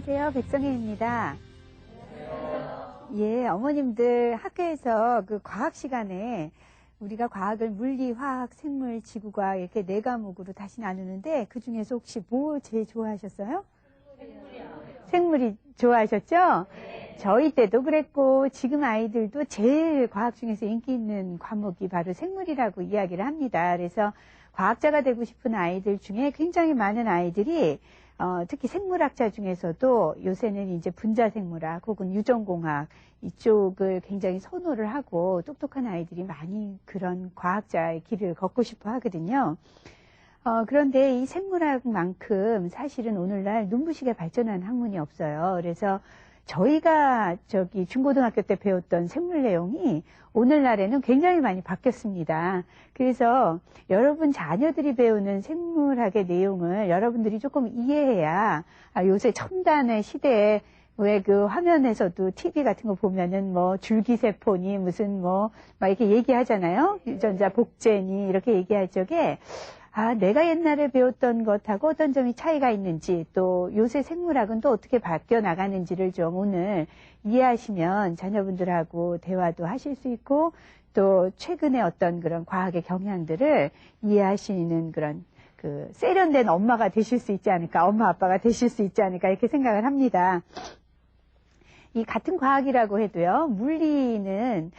안녕하세요. 백성혜입니다. 예, 어머님들 학교에서 그 과학 시간에 우리가 과학을 물리, 화학, 생물, 지구과학 이렇게 4과목으로 다시 나누는데 그 중에서 혹시 뭐 제일 좋아하셨어요? 생물이 좋아하셨죠? 네. 저희 때도 그랬고 지금 아이들도 제일 과학 중에서 인기 있는 과목이 바로 생물이라고 이야기를 합니다. 그래서 과학자가 되고 싶은 아이들 중에 굉장히 많은 아이들이 특히 생물학자 중에서도 요새는 이제 분자생물학 혹은 유전공학 이쪽을 굉장히 선호를 하고 똑똑한 아이들이 많이 그런 과학자의 길을 걷고 싶어 하거든요. 그런데 이 생물학만큼 사실은 오늘날 눈부시게 발전한 학문이 없어요. 그래서 저희가 중고등학교 때 배웠던 생물 내용이 오늘날에는 굉장히 많이 바뀌었습니다. 그래서 여러분 자녀들이 배우는 생물학의 내용을 여러분들이 조금 이해해야 요새 첨단의 시대에 왜 그 화면에서도 TV 같은 거 보면은 뭐 줄기세포니 무슨 막 이렇게 얘기하잖아요. 유전자 복제니 이렇게 얘기할 적에 내가 옛날에 배웠던 것하고 어떤 점이 차이가 있는지 또 요새 생물학은 또 어떻게 바뀌어 나가는지를 좀 오늘 이해하시면 자녀분들하고 대화도 하실 수 있고 또 최근에 어떤 그런 과학의 경향들을 이해하시는 그런 그 세련된 엄마가 되실 수 있지 않을까, 엄마 아빠가 되실 수 있지 않을까 이렇게 생각을 합니다. 이 같은 과학이라고 해도요, 물리는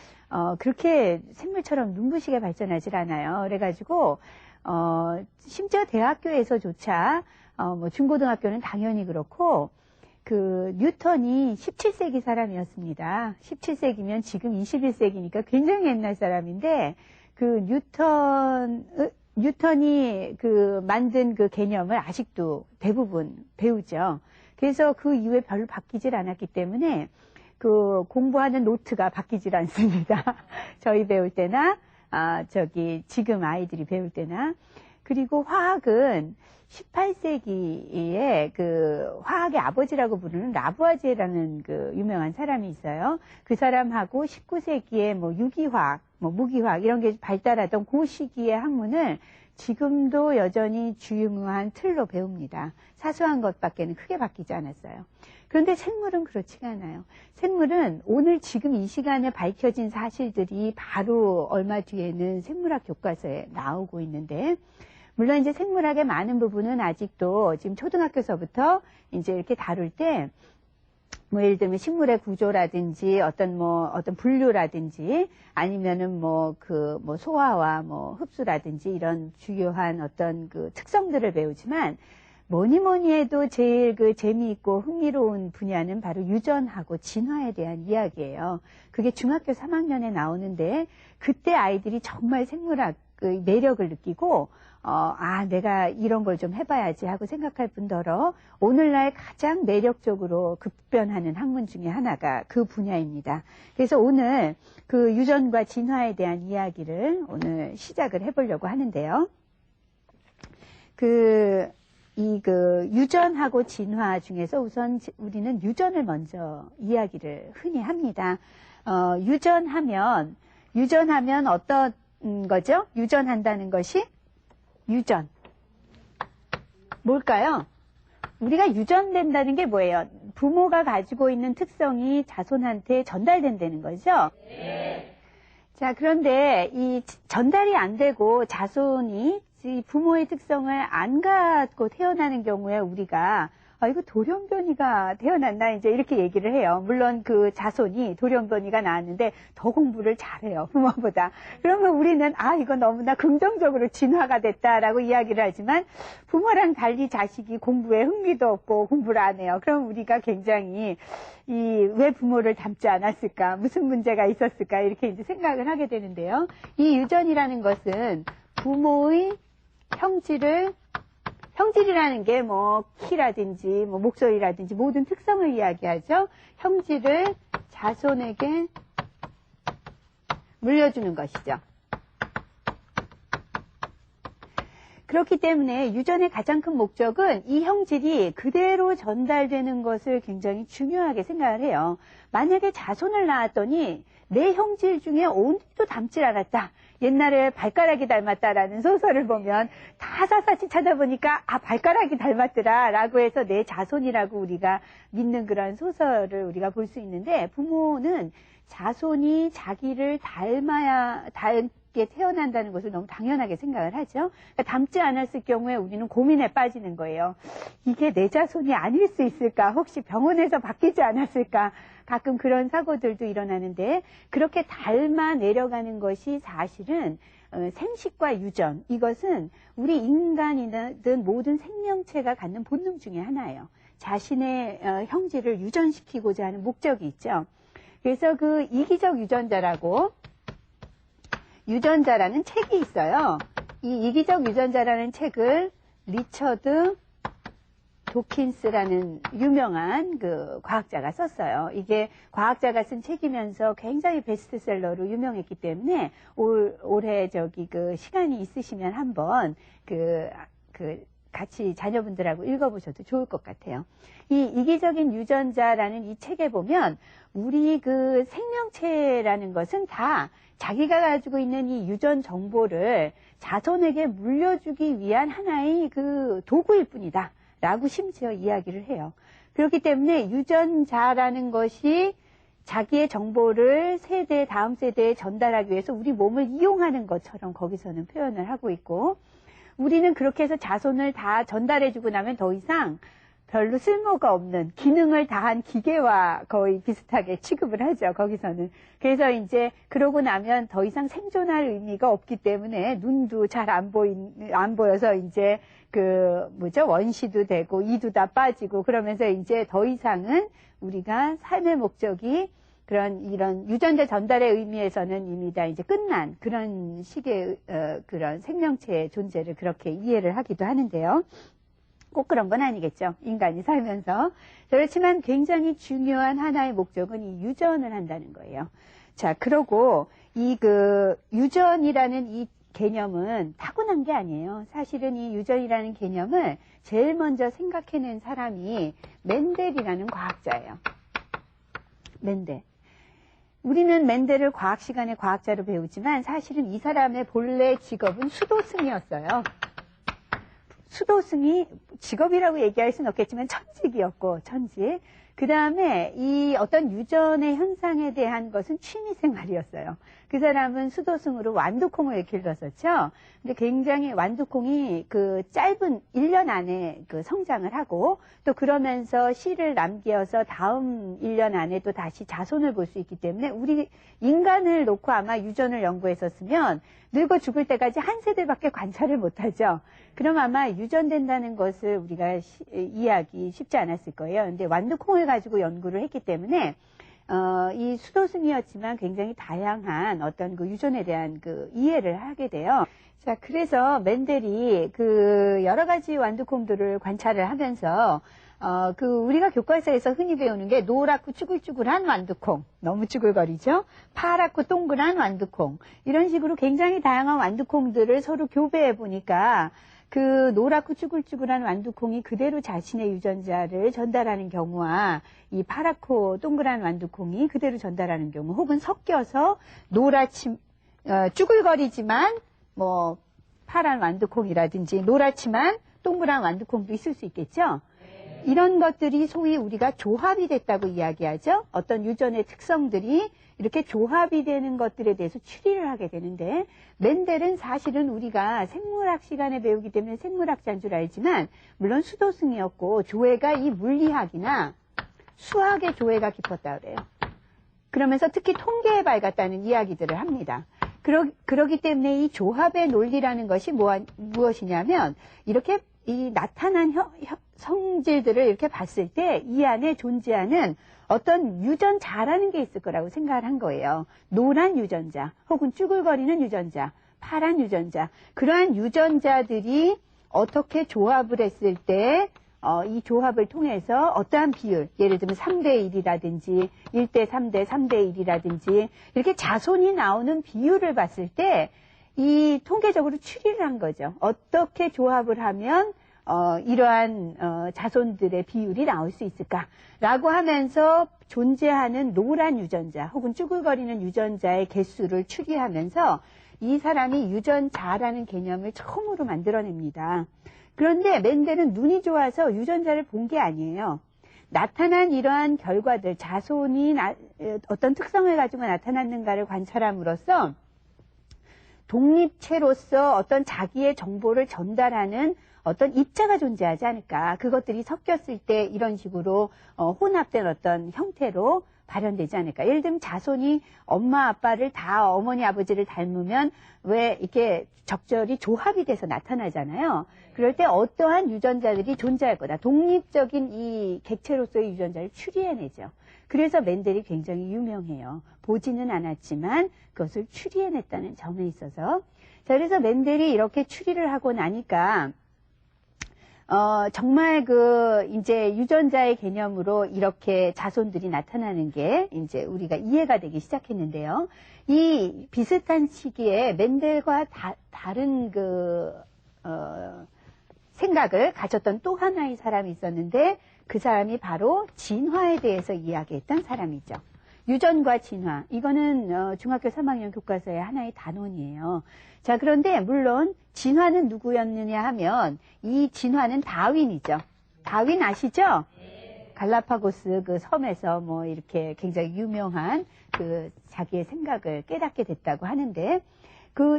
그렇게 생물처럼 눈부시게 발전하질 않아요. 그래가지고 심지어 대학교에서조차 뭐 중고등학교는 당연히 그렇고 그 뉴턴이 17세기 사람이었습니다. 17세기면 지금 21세기니까 굉장히 옛날 사람인데 그 뉴턴이 그 만든 그 개념을 아직도 대부분 배우죠. 그래서 그 이후에 별로 바뀌질 않았기 때문에 그 공부하는 노트가 바뀌질 않습니다. 저희 배울 때나 지금 아이들이 배울 때나. 그리고 화학은 18세기에 그 화학의 아버지라고 부르는 라부아제라는 그 유명한 사람이 있어요. 그 사람하고 19세기에 뭐 유기화학, 뭐 무기화학 이런 게 발달하던 그 시기의 학문을 지금도 여전히 중요한 틀로 배웁니다. 사소한 것밖에는 크게 바뀌지 않았어요. 그런데 생물은 그렇지가 않아요. 생물은 오늘 지금 이 시간에 밝혀진 사실들이 바로 얼마 뒤에는 생물학 교과서에 나오고 있는데, 물론 이제 생물학의 많은 부분은 아직도 지금 초등학교서부터 이제 이렇게 다룰 때, 뭐 예를 들면 식물의 구조라든지 어떤 분류라든지 아니면은 소화와 흡수라든지 이런 주요한 어떤 그 특성들을 배우지만 뭐니 해도 제일 그 재미있고 흥미로운 분야는 바로 유전하고 진화에 대한 이야기예요. 그게 중학교 3학년에 나오는데 그때 아이들이 정말 생물학 그 매력을 느끼고 내가 이런 걸 좀 해봐야지 하고 생각할 뿐더러 오늘날 가장 매력적으로 급변하는 학문 중에 하나가 그 분야입니다. 그래서 오늘 그 유전과 진화에 대한 이야기를 오늘 시작을 해보려고 하는데요. 유전하고 진화 중에서 우선 우리는 유전을 먼저 이야기를 흔히 합니다. 유전하면 어떤 거죠? 유전한다는 것이? 유전. 뭘까요? 우리가 유전된다는 게 뭐예요? 부모가 가지고 있는 특성이 자손한테 전달된다는 거죠? 네. 자, 그런데 이 전달이 안 되고 자손이 부모의 특성을 안 갖고 태어나는 경우에 우리가 이거 돌연변이가 태어났나 이제 이렇게 얘기를 해요. 물론 그 자손이 돌연변이가 나왔는데 더 공부를 잘해요, 부모보다. 그러면 우리는 이거 너무나 긍정적으로 진화가 됐다라고 이야기를 하지만 부모랑 달리 자식이 공부에 흥미도 없고 공부를 안 해요. 그럼 우리가 굉장히 왜 부모를 닮지 않았을까, 무슨 문제가 있었을까 이렇게 이제 생각을 하게 되는데요. 이 유전이라는 것은 부모의 형질이라는 게 키라든지 목소리라든지 모든 특성을 이야기하죠. 형질을 자손에게 물려주는 것이죠. 그렇기 때문에 유전의 가장 큰 목적은 이 형질이 그대로 전달되는 것을 굉장히 중요하게 생각을 해요. 만약에 자손을 낳았더니 내 형질 중에 어디도 닮지 않았다. 옛날에 발가락이 닮았다라는 소설을 보면 다 샅샅이 찾아보니까 아 발가락이 닮았더라 라고 해서 내 자손이라고 우리가 믿는 그런 소설을 우리가 볼 수 있는데 부모는 자손이 자기를 닮게 태어난다는 것을 너무 당연하게 생각을 하죠. 그러니까 닮지 않았을 경우에 우리는 고민에 빠지는 거예요. 이게 내 자손이 아닐 수 있을까? 혹시 병원에서 바뀌지 않았을까? 가끔 그런 사고들도 일어나는데 그렇게 닮아 내려가는 것이 사실은 생식과 유전, 이것은 우리 인간이든 모든 생명체가 갖는 본능 중에 하나예요. 자신의 형질을 유전시키고자 하는 목적이 있죠. 그래서 그 이기적 유전자라는 책이 있어요. 이 이기적 유전자라는 책을 리처드 도킨스라는 유명한 그 과학자가 썼어요. 이게 과학자가 쓴 책이면서 굉장히 베스트셀러로 유명했기 때문에 올해 그 시간이 있으시면 한번 같이 자녀분들하고 읽어보셔도 좋을 것 같아요. 이 이기적인 유전자라는 이 책에 보면 우리 그 생명체라는 것은 다 자기가 가지고 있는 이 유전 정보를 자손에게 물려주기 위한 하나의 그 도구일 뿐이다 라고 심지어 이야기를 해요. 그렇기 때문에 유전자라는 것이 자기의 정보를 다음 세대에 전달하기 위해서 우리 몸을 이용하는 것처럼 거기서는 표현을 하고 있고, 우리는 그렇게 해서 자손을 다 전달해주고 나면 더 이상 별로 쓸모가 없는 기능을 다한 기계와 거의 비슷하게 취급을 하죠, 거기서는. 그래서 이제 그러고 나면 더 이상 생존할 의미가 없기 때문에 눈도 잘 안 보여서 이제 원시도 되고 이도 다 빠지고 그러면서 이제 더 이상은 우리가 삶의 목적이 이런 유전자 전달의 의미에서는 이미 다 이제 끝난 그런 식의 그런 생명체의 존재를 그렇게 이해를 하기도 하는데요. 꼭 그런 건 아니겠죠. 인간이 살면서. 그렇지만 굉장히 중요한 하나의 목적은 이 유전을 한다는 거예요. 자, 그러고 유전이라는 이 개념은 타고난 게 아니에요. 사실은 이 유전이라는 개념을 제일 먼저 생각해낸 사람이 멘델이라는 과학자예요. 멘델. 우리는 멘델을 과학 시간에 과학자로 배우지만 사실은 이 사람의 본래 직업은 수도승이었어요. 수도승이 직업이라고 얘기할 수는 없겠지만 천직이었고, 천직. 그 다음에 이 어떤 유전의 현상에 대한 것은 취미생활이었어요. 그 사람은 수도승으로 완두콩을 길렀었죠. 근데 굉장히 완두콩이 그 짧은 1년 안에 그 성장을 하고 또 그러면서 씨를 남겨서 다음 1년 안에 또 다시 자손을 볼 수 있기 때문에 우리 인간을 놓고 아마 유전을 연구했었으면 늙어 죽을 때까지 한 세대밖에 관찰을 못하죠. 그럼 아마 유전된다는 것을 우리가 이해하기 쉽지 않았을 거예요. 근데 완두콩을 가지고 연구를 했기 때문에 이 수도승이었지만 굉장히 다양한 어떤 그 유전에 대한 그 이해를 하게 돼요. 자, 그래서 멘델이 여러 가지 완두콩들을 관찰을 하면서 우리가 교과서에서 흔히 배우는 게 노랗고 쭈글쭈글한 완두콩, 너무 쭈글거리죠? 파랗고 동그란 완두콩, 이런 식으로 굉장히 다양한 완두콩들을 서로 교배해 보니까 그 노랗고 쭈글쭈글한 완두콩이 그대로 자신의 유전자를 전달하는 경우와 이 파랗고 동그란 완두콩이 그대로 전달하는 경우, 혹은 섞여서 쭈글거리지만 파란 완두콩이라든지 노랗지만 동그란 완두콩도 있을 수 있겠죠? 이런 것들이 소위 우리가 조합이 됐다고 이야기하죠. 어떤 유전의 특성들이 이렇게 조합이 되는 것들에 대해서 추리를 하게 되는데, 멘델은 사실은 우리가 생물학 시간에 배우기 때문에 생물학자인 줄 알지만 물론 수도승이었고 조예가 이 물리학이나 수학의 조예가 깊었다 그래요. 그러면서 특히 통계에 밝았다는 이야기들을 합니다. 그러기 때문에 이 조합의 논리라는 것이 무엇이냐면, 이렇게 이 나타난 성질들을 이렇게 봤을 때 이 안에 존재하는 어떤 유전자라는 게 있을 거라고 생각을 한 거예요. 노란 유전자, 혹은 쭈글거리는 유전자, 파란 유전자, 그러한 유전자들이 어떻게 조합을 했을 때 이 조합을 통해서 어떠한 비율, 예를 들면 3대 1이라든지 1대 3대 3대 1이라든지 이렇게 자손이 나오는 비율을 봤을 때 이 통계적으로 추리를 한 거죠. 어떻게 조합을 하면 이러한 자손들의 비율이 나올 수 있을까라고 하면서 존재하는 노란 유전자 혹은 쭈글거리는 유전자의 개수를 추리하면서 이 사람이 유전자라는 개념을 처음으로 만들어냅니다. 그런데 멘델은 눈이 좋아서 유전자를 본 게 아니에요. 나타난 이러한 결과들, 자손이 어떤 특성을 가지고 나타났는가를 관찰함으로써 독립체로서 어떤 자기의 정보를 전달하는 어떤 입자가 존재하지 않을까. 그것들이 섞였을 때 이런 식으로 혼합된 어떤 형태로 발현되지 않을까. 예를 들면 자손이 엄마 아빠를 다 어머니 아버지를 닮으면 왜 이렇게 적절히 조합이 돼서 나타나잖아요. 그럴 때 어떠한 유전자들이 존재할 거다. 독립적인 이 객체로서의 유전자를 추리해내죠. 그래서 멘델이 굉장히 유명해요. 보지는 않았지만 그것을 추리해냈다는 점에 있어서. 자, 그래서 멘델이 이렇게 추리를 하고 나니까 정말 이제 유전자의 개념으로 이렇게 자손들이 나타나는 게 이제 우리가 이해가 되기 시작했는데요. 이 비슷한 시기에 멘델과 다른 생각을 가졌던 또 하나의 사람이 있었는데 그 사람이 바로 진화에 대해서 이야기했던 사람이죠. 유전과 진화. 이거는 중학교 3학년 교과서의 하나의 단원이에요. 자, 그런데 물론 진화는 누구였느냐 하면 이 진화는 다윈이죠. 다윈 아시죠? 갈라파고스 그 섬에서 뭐 이렇게 굉장히 유명한 자기의 생각을 깨닫게 됐다고 하는데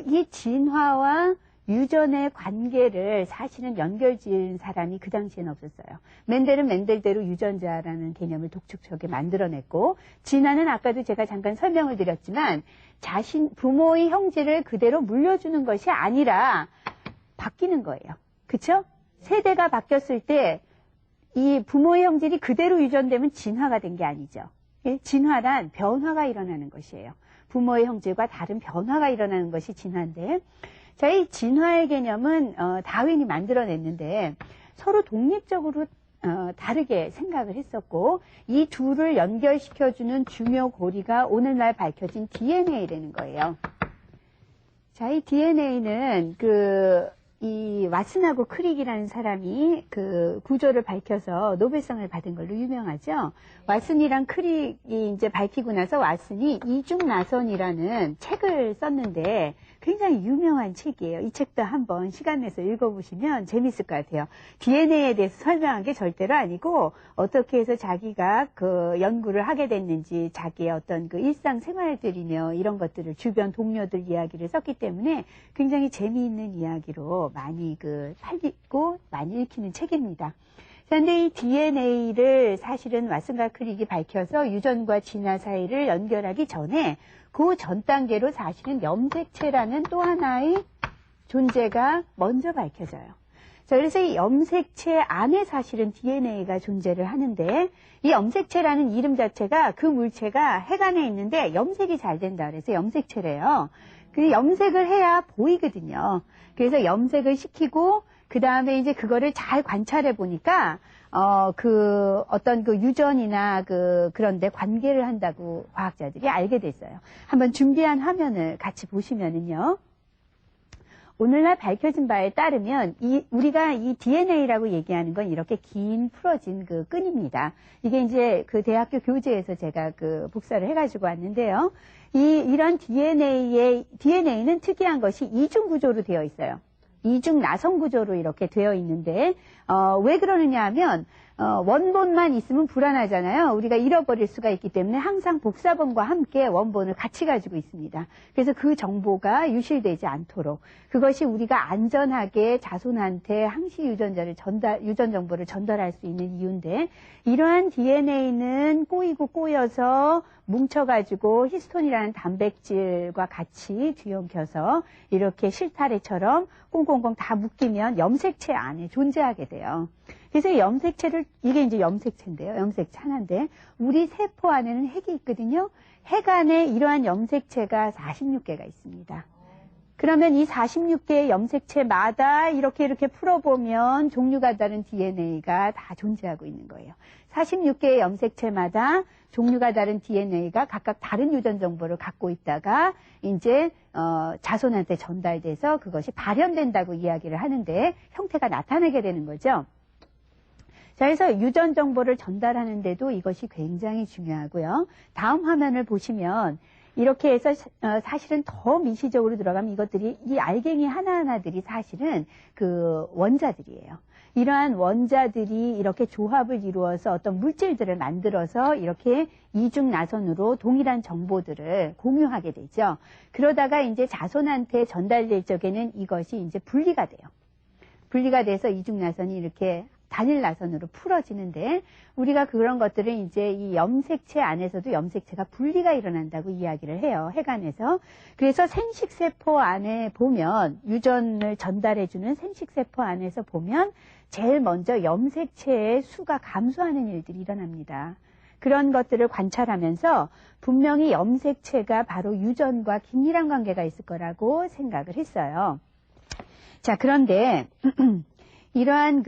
이 진화와 유전의 관계를 사실은 연결지은 사람이 그 당시에는 없었어요. 멘델은 멘델대로 유전자라는 개념을 독특하게 만들어냈고 진화는 아까도 제가 잠깐 설명을 드렸지만 부모의 형질을 그대로 물려주는 것이 아니라 바뀌는 거예요. 그쵸? 세대가 바뀌었을 때 이 부모의 형질이 그대로 유전되면 진화가 된 게 아니죠. 진화란 변화가 일어나는 것이에요. 부모의 형질과 다른 변화가 일어나는 것이 진화인데 자, 이 진화의 개념은 다윈이 만들어냈는데 서로 독립적으로 다르게 생각을 했었고 이 둘을 연결시켜주는 중요 고리가 오늘날 밝혀진 DNA라는 거예요. 자, 이 DNA는 이 왓슨하고 크릭이라는 사람이 그 구조를 밝혀서 노벨상을 받은 걸로 유명하죠. 왓슨이랑 크릭이 이제 밝히고 나서 왓슨이 이중나선이라는 책을 썼는데 굉장히 유명한 책이에요. 이 책도 한번 시간 내서 읽어보시면 재밌을 것 같아요. DNA에 대해서 설명한 게 절대로 아니고 어떻게 해서 자기가 연구를 하게 됐는지 자기의 어떤 일상생활들이며 이런 것들을 주변 동료들 이야기를 썼기 때문에 굉장히 재미있는 이야기로 많이 팔리고 많이 읽히는 책입니다. 그런데 이 DNA를 사실은 왓슨과 크릭이 밝혀서 유전과 진화 사이를 연결하기 전에 그 전 단계로 사실은 염색체라는 또 하나의 존재가 먼저 밝혀져요. 자, 그래서 이 염색체 안에 사실은 DNA가 존재를 하는데 이 염색체라는 이름 자체가 그 물체가 핵안에 있는데 염색이 잘 된다 그래서 염색체래요. 그 염색을 해야 보이거든요. 그래서 염색을 시키고 그 다음에 이제 그거를 잘 관찰해 보니까 어떤 유전이나 그런데 관계를 한다고 과학자들이 알게 됐어요. 한번 준비한 화면을 같이 보시면은요. 오늘날 밝혀진 바에 따르면 우리가 이 DNA라고 얘기하는 건 이렇게 긴 풀어진 끈입니다. 이게 이제 대학교 교재에서 제가 복사를 해가지고 왔는데요. 이런 DNA는 특이한 것이 이중 구조로 되어 있어요. 이중 나선 구조로 이렇게 되어 있는데 왜 그러느냐 하면 원본만 있으면 불안하잖아요. 우리가 잃어버릴 수가 있기 때문에 항상 복사본과 함께 원본을 같이 가지고 있습니다. 그래서 그 정보가 유실되지 않도록 그것이 우리가 안전하게 자손한테 항시 유전 정보를 전달할 수 있는 이유인데 이러한 DNA는 꼬이고 꼬여서 뭉쳐가지고 히스톤이라는 단백질과 같이 뒤엉켜서 이렇게 실타래처럼 꽁꽁꽁 다 묶이면 염색체 안에 존재하게 돼요. 그래서 이게 이제 염색체인데요. 염색체 하나인데, 우리 세포 안에는 핵이 있거든요. 핵 안에 이러한 염색체가 46개가 있습니다. 그러면 이 46개의 염색체마다 이렇게 풀어보면 종류가 다른 DNA가 다 존재하고 있는 거예요. 46개의 염색체마다 종류가 다른 DNA가 각각 다른 유전 정보를 갖고 있다가 이제 자손한테 전달돼서 그것이 발현된다고 이야기를 하는데 형태가 나타나게 되는 거죠. 자, 그래서 유전 정보를 전달하는데도 이것이 굉장히 중요하고요. 다음 화면을 보시면 이렇게 해서 사실은 더 미시적으로 들어가면 이것들이 이 알갱이 하나하나들이 사실은 그 원자들이에요. 이러한 원자들이 이렇게 조합을 이루어서 어떤 물질들을 만들어서 이렇게 이중나선으로 동일한 정보들을 공유하게 되죠. 그러다가 이제 자손한테 전달될 적에는 이것이 이제 분리가 돼요. 분리가 돼서 이중나선이 이렇게 단일 나선으로 풀어지는데 우리가 그런 것들을 이제 이 염색체 안에서도 염색체가 분리가 일어난다고 이야기를 해요. 해관에서. 그래서 생식세포 안에 보면 유전을 전달해주는 생식세포 안에서 보면 제일 먼저 염색체의 수가 감소하는 일들이 일어납니다. 그런 것들을 관찰하면서 분명히 염색체가 바로 유전과 긴밀한 관계가 있을 거라고 생각을 했어요. 자, 그런데 이러한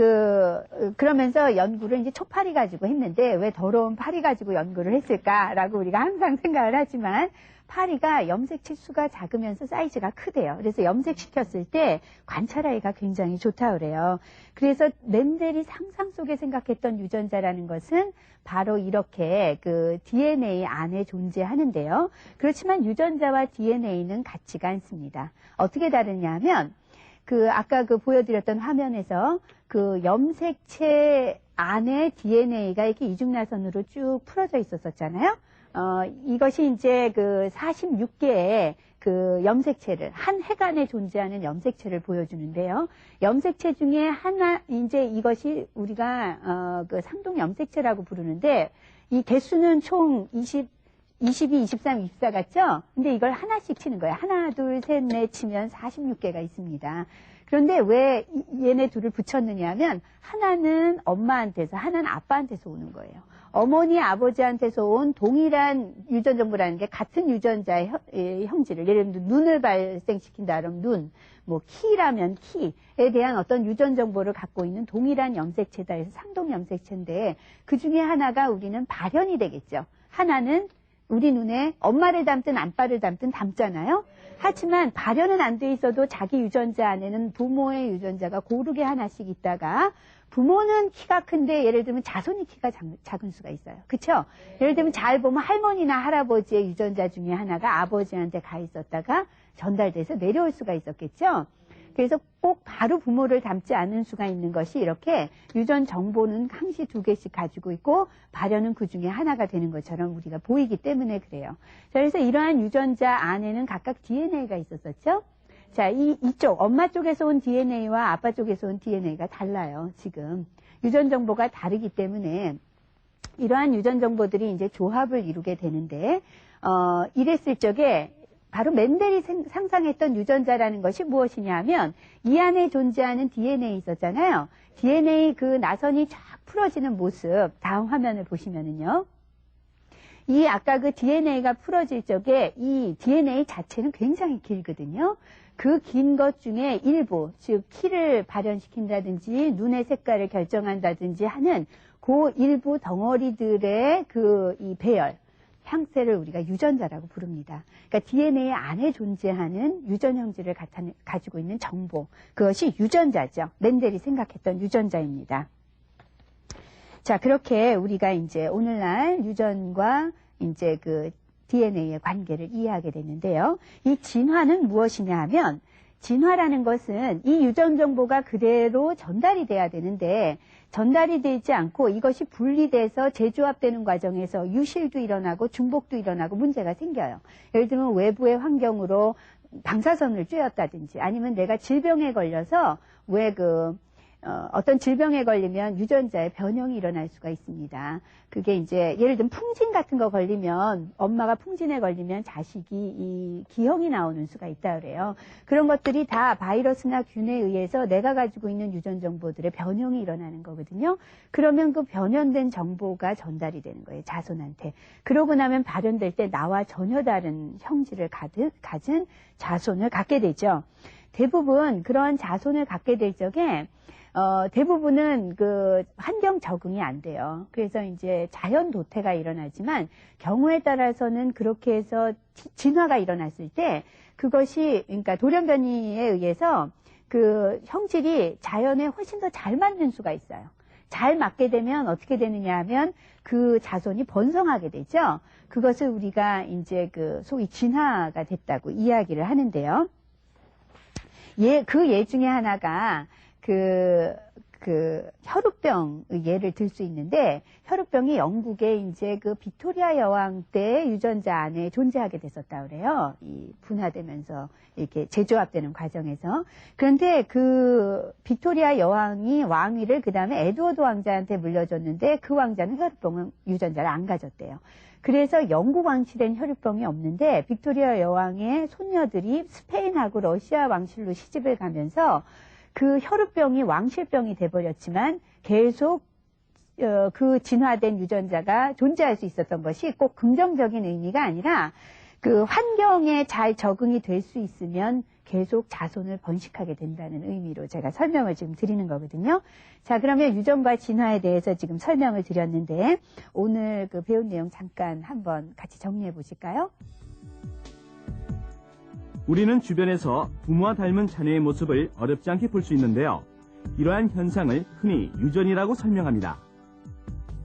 그러면서 연구를 이제 초파리 가지고 했는데 왜 더러운 파리 가지고 연구를 했을까라고 우리가 항상 생각을 하지만 파리가 염색체 수가 작으면서 사이즈가 크대요. 그래서 염색시켰을 때 관찰하기가 굉장히 좋다 그래요. 그래서 멘델이 상상 속에 생각했던 유전자라는 것은 바로 이렇게 그 DNA 안에 존재하는데요. 그렇지만 유전자와 DNA는 같지가 않습니다. 어떻게 다르냐 하면 아까 보여드렸던 화면에서 그 염색체 안에 DNA가 이렇게 이중나선으로 쭉 풀어져 있었잖아요. 이것이 이제 46개의 그 염색체를, 한 핵안에 존재하는 염색체를 보여주는데요. 염색체 중에 하나, 이제 이것이 우리가, 상동 염색체라고 부르는데, 이 개수는 총 22, 23, 24 같죠? 근데 이걸 하나씩 치는 거예요. 하나, 둘, 셋, 넷 치면 46개가 있습니다. 그런데 왜 얘네 둘을 붙였느냐 하면 하나는 엄마한테서 하나는 아빠한테서 오는 거예요. 어머니, 아버지한테서 온 동일한 유전 정보라는 게 같은 유전자의 형질을, 예를 들면 눈을 발생시킨다 그러면 눈, 뭐 키라면 키에 대한 어떤 유전 정보를 갖고 있는 동일한 염색체다 해서 상동 염색체인데 그 중에 하나가 우리는 발현이 되겠죠. 하나는 우리 눈에 엄마를 닮든 아빠를 닮든 닮잖아요. 하지만 발현은 안 돼 있어도 자기 유전자 안에는 부모의 유전자가 고르게 하나씩 있다가 부모는 키가 큰데 예를 들면 자손이 키가 작은 수가 있어요. 그렇죠? 예를 들면 잘 보면 할머니나 할아버지의 유전자 중에 하나가 아버지한테 가 있었다가 전달돼서 내려올 수가 있었겠죠? 그래서 꼭 바로 부모를 닮지 않은 수가 있는 것이 이렇게 유전 정보는 항시 2개씩 가지고 있고 발현은 그 중에 하나가 되는 것처럼 우리가 보이기 때문에 그래요. 자, 그래서 이러한 유전자 안에는 각각 DNA가 있었었죠. 자, 이쪽 엄마 쪽에서 온 DNA와 아빠 쪽에서 온 DNA가 달라요. 지금 유전 정보가 다르기 때문에 이러한 유전 정보들이 이제 조합을 이루게 되는데 이랬을 적에 바로 멘델이 상상했던 유전자라는 것이 무엇이냐 하면 이 안에 존재하는 DNA 있었잖아요. DNA 그 나선이 쫙 풀어지는 모습 다음 화면을 보시면은요. 이 아까 그 DNA가 풀어질 적에 이 DNA 자체는 굉장히 길거든요. 그 긴 것 중에 일부, 즉 키를 발현시킨다든지 눈의 색깔을 결정한다든지 하는 그 일부 덩어리들의 이 배열, 형태를 우리가 유전자라고 부릅니다. 그러니까 DNA 안에 존재하는 유전 형질을 가지고 있는 정보, 그것이 유전자죠. 멘델이 생각했던 유전자입니다. 자, 그렇게 우리가 이제 오늘날 유전과 이제 DNA의 관계를 이해하게 됐는데요. 이 진화는 무엇이냐 하면 진화라는 것은 이 유전 정보가 그대로 전달이 돼야 되는데 전달이 되지 않고 이것이 분리돼서 재조합되는 과정에서 유실도 일어나고 중복도 일어나고 문제가 생겨요. 예를 들면 외부의 환경으로 방사선을 쬐었다든지 아니면 내가 질병에 걸려서 어떤 질병에 걸리면 유전자의 변형이 일어날 수가 있습니다. 그게 이제 예를 들면 풍진 같은 거 걸리면 엄마가 풍진에 걸리면 자식이 이 기형이 나오는 수가 있다 그래요. 그런 것들이 다 바이러스나 균에 의해서 내가 가지고 있는 유전 정보들의 변형이 일어나는 거거든요. 그러면 그 변형된 정보가 전달이 되는 거예요. 자손한테. 그러고 나면 발현될 때 나와 전혀 다른 형질을 가진 자손을 갖게 되죠. 대부분 그런 자손을 갖게 될 적에 대부분은 환경 적응이 안 돼요. 그래서 이제 자연 도태가 일어나지만 경우에 따라서는 그렇게 해서 진화가 일어났을 때 그것이 그러니까 돌연변이에 의해서 그 형질이 자연에 훨씬 더 잘 맞는 수가 있어요. 잘 맞게 되면 어떻게 되느냐 하면 그 자손이 번성하게 되죠. 그것을 우리가 이제 그 소위 진화가 됐다고 이야기를 하는데요. 그 예 중에 하나가 그 혈우병의 예를 들 수 있는데, 혈우병이 영국에 이제 그 빅토리아 여왕 때 유전자 안에 존재하게 됐었다 그래요. 이 분화되면서 이렇게 재조합되는 과정에서. 그런데 그 빅토리아 여왕이 왕위를 그 다음에 에드워드 왕자한테 물려줬는데, 그 왕자는 혈우병 유전자를 안 가졌대요. 그래서 영국 왕실엔 혈우병이 없는데, 빅토리아 여왕의 손녀들이 스페인하고 러시아 왕실로 시집을 가면서 그 혈우병이 왕실병이 돼버렸지만 계속 그 진화된 유전자가 존재할 수 있었던 것이 꼭 긍정적인 의미가 아니라, 그 환경에 잘 적응이 될 수 있으면 계속 자손을 번식하게 된다는 의미로 제가 설명을 지금 드리는 거거든요. 자, 그러면 유전과 진화에 대해서 지금 설명을 드렸는데, 오늘 그 배운 내용 잠깐 한번 같이 정리해 보실까요? 우리는 주변에서 부모와 닮은 자녀의 모습을 어렵지 않게 볼 수 있는데요. 이러한 현상을 흔히 유전이라고 설명합니다.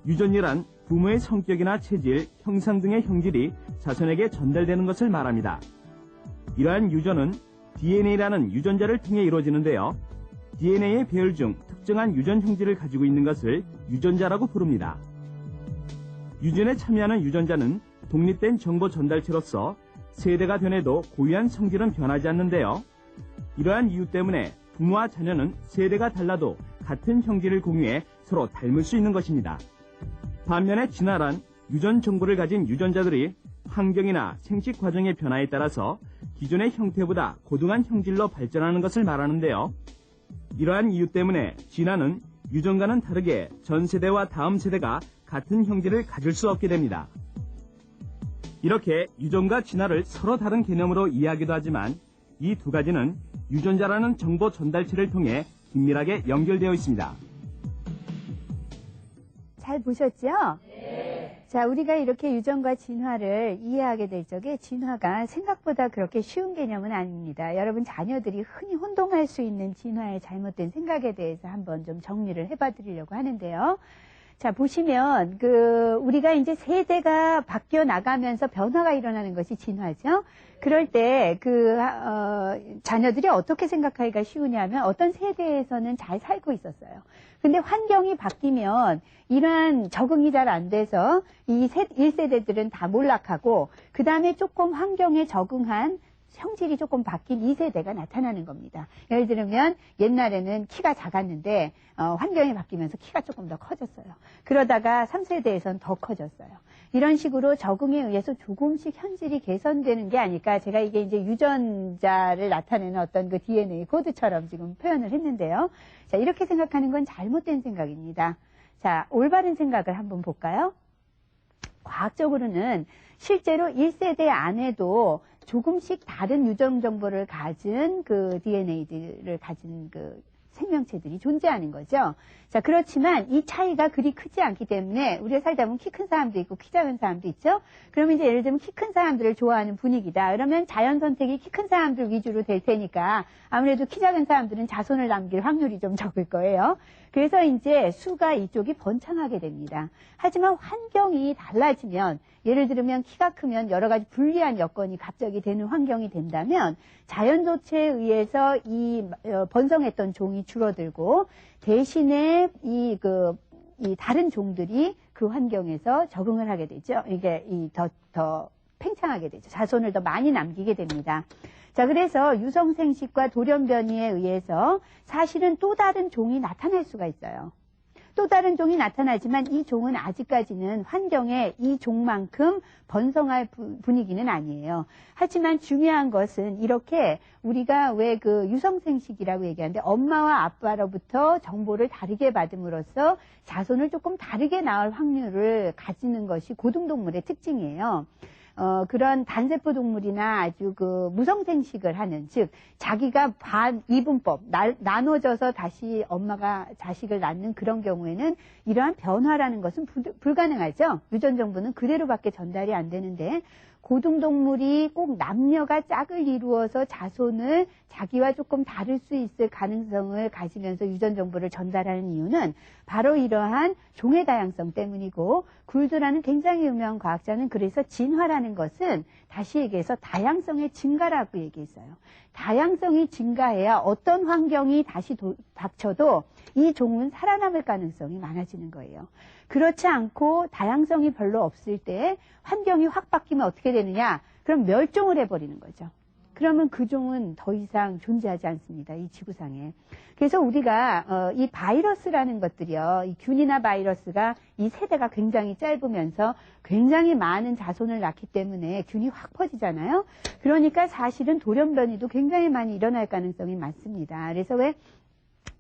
유전이란 부모의 성격이나 체질, 형상 등의 형질이 자손에게 전달되는 것을 말합니다. 이러한 유전은 DNA라는 유전자를 통해 이루어지는데요. DNA의 배열 중 특정한 유전 형질을 가지고 있는 것을 유전자라고 부릅니다. 유전에 참여하는 유전자는 독립된 정보 전달체로서 세대가 변해도 고유한 성질은 변하지 않는데요. 이러한 이유 때문에 부모와 자녀는 세대가 달라도 같은 형질을 공유해 서로 닮을 수 있는 것입니다. 반면에 진화란 유전 정보를 가진 유전자들이 환경이나 생식 과정의 변화에 따라서 기존의 형태보다 고등한 형질로 발전하는 것을 말하는데요. 이러한 이유 때문에 진화는 유전과는 다르게 전 세대와 다음 세대가 같은 형질을 가질 수 없게 됩니다. 이렇게 유전과 진화를 서로 다른 개념으로 이해하기도 하지만, 이 두 가지는 유전자라는 정보 전달체를 통해 긴밀하게 연결되어 있습니다. 잘 보셨죠? 네. 자, 우리가 이렇게 유전과 진화를 이해하게 될 적에 진화가 생각보다 그렇게 쉬운 개념은 아닙니다. 여러분 자녀들이 흔히 혼동할 수 있는 진화의 잘못된 생각에 대해서 한번 좀 정리를 해봐 드리려고 하는데요. 자, 보시면 우리가 이제 세대가 바뀌어 나가면서 변화가 일어나는 것이 진화죠. 그럴 때 자녀들이 어떻게 생각하기가 쉬우냐면, 어떤 세대에서는 잘 살고 있었어요. 근데 환경이 바뀌면 이러한 적응이 잘 안 돼서 이 1세대들은 다 몰락하고, 그 다음에 조금 환경에 적응한 형질이 조금 바뀐 2세대가 나타나는 겁니다. 예를 들면 옛날에는 키가 작았는데 환경이 바뀌면서 키가 조금 더 커졌어요. 그러다가 3세대에선 더 커졌어요. 이런 식으로 적응에 의해서 조금씩 현질이 개선되는 게 아닐까. 제가 이게 이제 유전자를 나타내는 어떤 그 DNA 코드처럼 지금 표현을 했는데요. 자, 이렇게 생각하는 건 잘못된 생각입니다. 자, 올바른 생각을 한번 볼까요? 과학적으로는 실제로 1세대 안에도 조금씩 다른 유전 정보를 가진 그 DNA들을 가진 그 생명체들이 존재하는 거죠. 자, 그렇지만 이 차이가 그리 크지 않기 때문에 우리가 살다 보면 키 큰 사람도 있고 키 작은 사람도 있죠. 그러면 이제 예를 들면 키 큰 사람들을 좋아하는 분위기다. 그러면 자연 선택이 키 큰 사람들 위주로 될 테니까 아무래도 키 작은 사람들은 자손을 남길 확률이 좀 적을 거예요. 그래서 이제 수가 이쪽이 번창하게 됩니다. 하지만 환경이 달라지면, 예를 들면 키가 크면 여러 가지 불리한 여건이 갑자기 되는 환경이 된다면 자연 조치에 의해서 이 번성했던 종이 줄어들고, 대신에 이 다른 종들이 그 환경에서 적응을 하게 되죠. 이게 더 팽창하게 되죠. 자손을 더 많이 남기게 됩니다. 자, 그래서 유성생식과 돌연변이에 의해서 사실은 또 다른 종이 나타날 수가 있어요. 또 다른 종이 나타나지만 이 종은 아직까지는 환경에 이 종만큼 번성할 분위기는 아니에요. 하지만 중요한 것은 이렇게 우리가 왜 그 유성생식이라고 얘기하는데, 엄마와 아빠로부터 정보를 다르게 받음으로써 자손을 조금 다르게 낳을 확률을 가지는 것이 고등동물의 특징이에요. 그런 단세포 동물이나 아주 그 무성생식을 하는, 즉 자기가 이분법 나눠져서 다시 엄마가 자식을 낳는 그런 경우에는 이러한 변화라는 것은 불가능하죠. 유전 정보는 그대로밖에 전달이 안 되는데, 고등동물이 꼭 남녀가 짝을 이루어서 자손을 자기와 조금 다를 수 있을 가능성을 가지면서 유전 정보를 전달하는 이유는 바로 이러한 종의 다양성 때문이고, 굴드라는 굉장히 유명한 과학자는 그래서 진화라는 것은 다시 얘기해서 다양성의 증가라고 얘기했어요. 다양성이 증가해야 어떤 환경이 다시 닥쳐도 이 종은 살아남을 가능성이 많아지는 거예요. 그렇지 않고 다양성이 별로 없을 때 환경이 확 바뀌면 어떻게 되느냐? 그럼 멸종을 해버리는 거죠. 그러면 그 종은 더 이상 존재하지 않습니다. 이 지구상에. 그래서 우리가 이 바이러스라는 것들이요. 이 균이나 바이러스가 이 세대가 굉장히 짧으면서 굉장히 많은 자손을 낳기 때문에 균이 확 퍼지잖아요. 그러니까 사실은 돌연변이도 굉장히 많이 일어날 가능성이 많습니다. 그래서 왜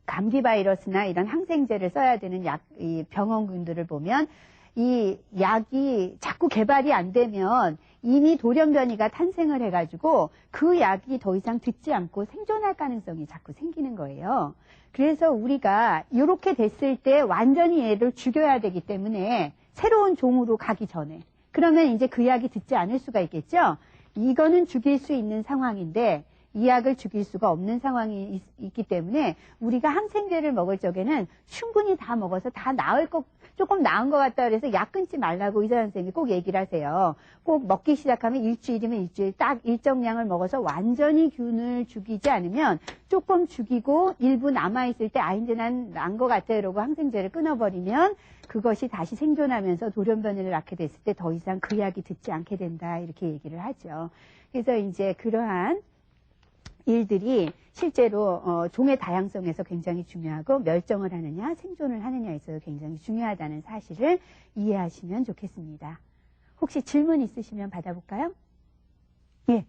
감기 바이러스나 이런 항생제를 써야 되는 이 병원군들을 보면 이 약이 자꾸 개발이 안 되면 이미 돌연변이가 탄생을 해가지고 그 약이 더 이상 듣지 않고 생존할 가능성이 자꾸 생기는 거예요. 그래서 우리가 이렇게 됐을 때 완전히 얘를 죽여야 되기 때문에 새로운 종으로 가기 전에, 그러면 이제 그 약이 듣지 않을 수가 있겠죠. 이거는 죽일 수 있는 상황인데 이 약을 죽일 수가 없는 상황이 있기 때문에 우리가 항생제를 먹을 적에는 충분히 다 먹어서 다 나을 것, 조금 나은 것 같다 그래서 약 끊지 말라고 의사 선생님이 꼭 얘기를 하세요. 꼭 먹기 시작하면 일주일이면 일주일 딱 일정량을 먹어서 완전히 균을 죽이지 않으면 조금 죽이고 일부 남아있을 때 이제 난 난 것 같아 이러고 항생제를 끊어버리면 그것이 다시 생존하면서 돌연변이를 낳게 됐을 때 더 이상 그 약이 듣지 않게 된다 이렇게 얘기를 하죠. 그래서 이제 그러한 일들이 실제로 종의 다양성에서 굉장히 중요하고 멸종을 하느냐 생존을 하느냐에 있어서 굉장히 중요하다는 사실을 이해하시면 좋겠습니다. 혹시 질문 있으시면 받아볼까요? 예.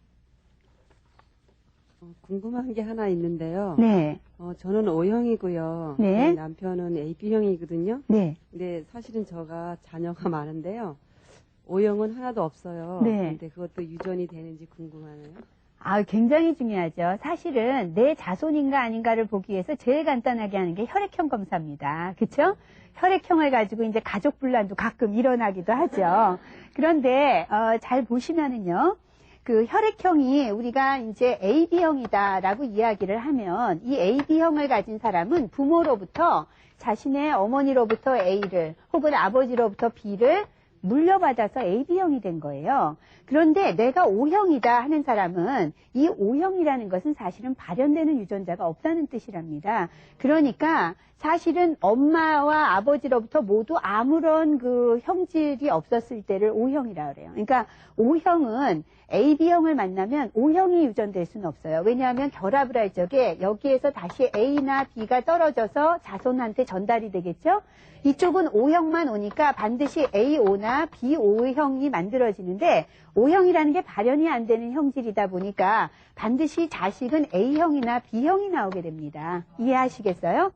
궁금한 게 하나 있는데요. 네. 저는 O형이고요. 네. 남편은 AB형이거든요. 네. 근데 사실은 저가 자녀가 많은데요. O형은 하나도 없어요. 네. 근데 그것도 유전이 되는지 궁금하네요. 굉장히 중요하죠. 사실은 내 자손인가 아닌가를 보기 위해서 제일 간단하게 하는 게 혈액형 검사입니다. 그렇죠? 혈액형을 가지고 이제 가족 분란도 가끔 일어나기도 하죠. 그런데 잘 보시면은요. 그 혈액형이 우리가 이제 AB형이다라고 이야기를 하면 이 AB형을 가진 사람은 부모로부터 자신의 어머니로부터 A를 혹은 아버지로부터 B를 물려받아서 AB형이 된 거예요. 그런데 내가 O형이다 하는 사람은 이 O형이라는 것은 사실은 발현되는 유전자가 없다는 뜻이랍니다. 그러니까 사실은 엄마와 아버지로부터 모두 아무런 그 형질이 없었을 때를 O형이라고 그래요. 그러니까 O형은 AB형을 만나면 O형이 유전될 수는 없어요. 왜냐하면 결합을 할 적에 여기에서 다시 A나 B가 떨어져서 자손한테 전달이 되겠죠? 이쪽은 O형만 오니까 반드시 AO나 BO형이 만들어지는데 O형이라는 게 발현이 안 되는 형질이다 보니까 반드시 자식은 A형이나 B형이 나오게 됩니다. 이해하시겠어요?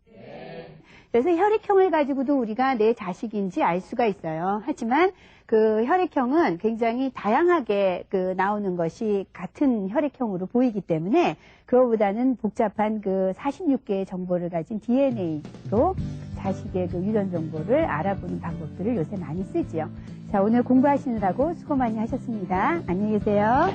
그래서 혈액형을 가지고도 우리가 내 자식인지 알 수가 있어요. 하지만 그 혈액형은 굉장히 다양하게 나오는 것이 같은 혈액형으로 보이기 때문에 그거보다는 복잡한 그 46개의 정보를 가진 DNA로 자식의 그 유전 정보를 알아보는 방법들을 요새 많이 쓰지요. 자, 오늘 공부하시느라고 수고 많이 하셨습니다. 안녕히 계세요.